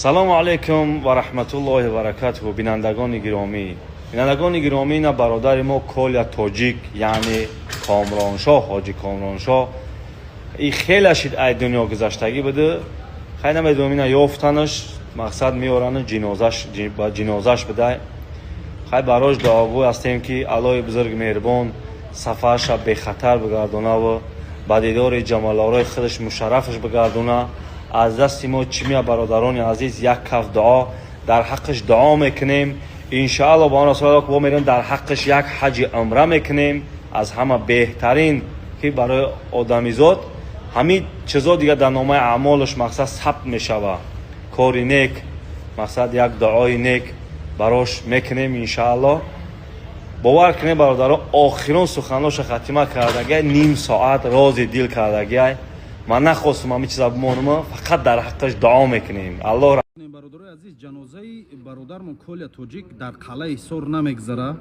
салому алейкум ва раҳматуллоҳи ва баракатуҳу. Бинандагони гиромӣ, на бародари мо Коля Тоҷик, яъне Комроншоҳ, ҳоҷи Комроншоҳ, и хеле шид ай дунё гузаштагӣ буди. Хай намедонам ина ёфтанаш, мақсад меёранд ба ҷинозаш бидай. Хай барош дуогӯ ҳастем ки Аллоҳи бузург меҳрибон сафараша бехатар бигардона ва ба дидори ҷамоларои худаш мушаррафаш бигардона. аз дасти мо чимия бародарони азиз як каф дуо дар ҳаққаш дуо мекунем. иншоалло ба он расулаллоҳ ки мерем дар ҳаққаш як ҳаҷи умра мекунем. аз ҳама беҳтарин ки барои одамизод ҳамин чизо дига дар номаи аъмолаш мақсад сабт мешава. кори нек, мақсад як дуои нек барош мекунем иншоалло. бовар кунем бародаро, охирон суханоша хатима кардагиай, ним соат рози дил кардагиай. ман нахостам ҳамин чиза бимонам, фақат дар ҳаққаш дуо мекунем. аллоҳ бародарои азиз, ҷанозаи бародармон Коля Тоҷик дар қалъаи Ҳисор намегзара,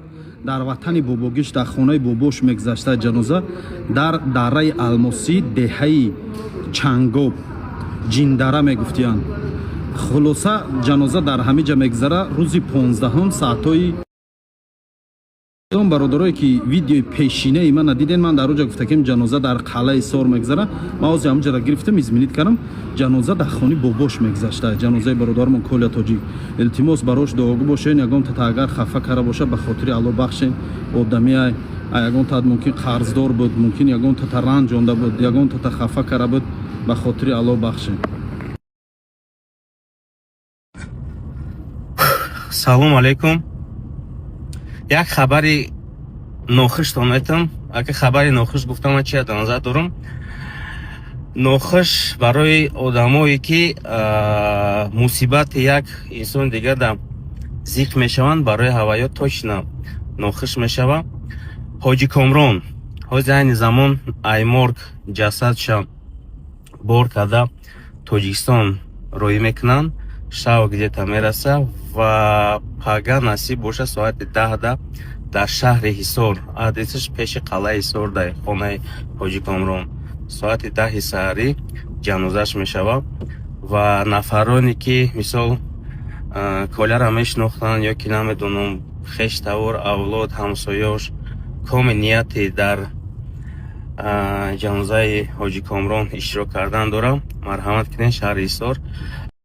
дар ватани бобогиш, дар хонаи бобош мегзашта. ҷаноза дар дараи Алмосӣ, деҳаи Чангоб, Ҷиндара мегуфтиянд. хулоса ҷаноза дар ҳамиҷа мегзара рӯзи 15 саъатои бародарое ки видеои пешинаи мана диден, ман дар оҷа гуфта ки ҷаноза дар қалъаи Сор мегзара. ман ҳозир ҳамҷара гирифтам, изминид кардам, ҷаноза дар хони бобош мегзашта. ҷанозаи бародармон Коля Тоҷик. илтимос барош дуогӯ бошен. ягон тата агар хафа кара боша ба хотири Аллоҳ бахшен. одамия ягон тата мумкин қарздор буд, мумкин ягон тата ранҷонда буд, ягон тата хафа кара буд, ба хотири Аллоҳ бахшен. салому алейкум. як хабари нохуштон метам. ака хабари нохуш гуфтам, чи назар дорам. нохуш барои одамое ки мусибати як инсон дигар да зиқ мешаванд, барои ҳаваёт точно нохуш мешава. ҳоҷи Комрон ҳозир айни замон айморг ҷасадша бор карда Тоҷикистон роҳӣ мекунанд. шав где-то мераса ва пага насиб боша соати 10 дар шаҳри Ҳисор, адресаш пеши қалъаи Ҳисор, дар хонаи ҳоҷи Комрон. соати 10 саҳарӣ ҷанозаш мешава ва нафароне ки мисол коляра мешинохтанд ё ки намедонам хештавор, авлод, ҳамсоёш коми нияти дар ҷанозаи ҳоҷи Комрон иштирок кардан дорам, марҳамат кунед. шаҳри Ҳисор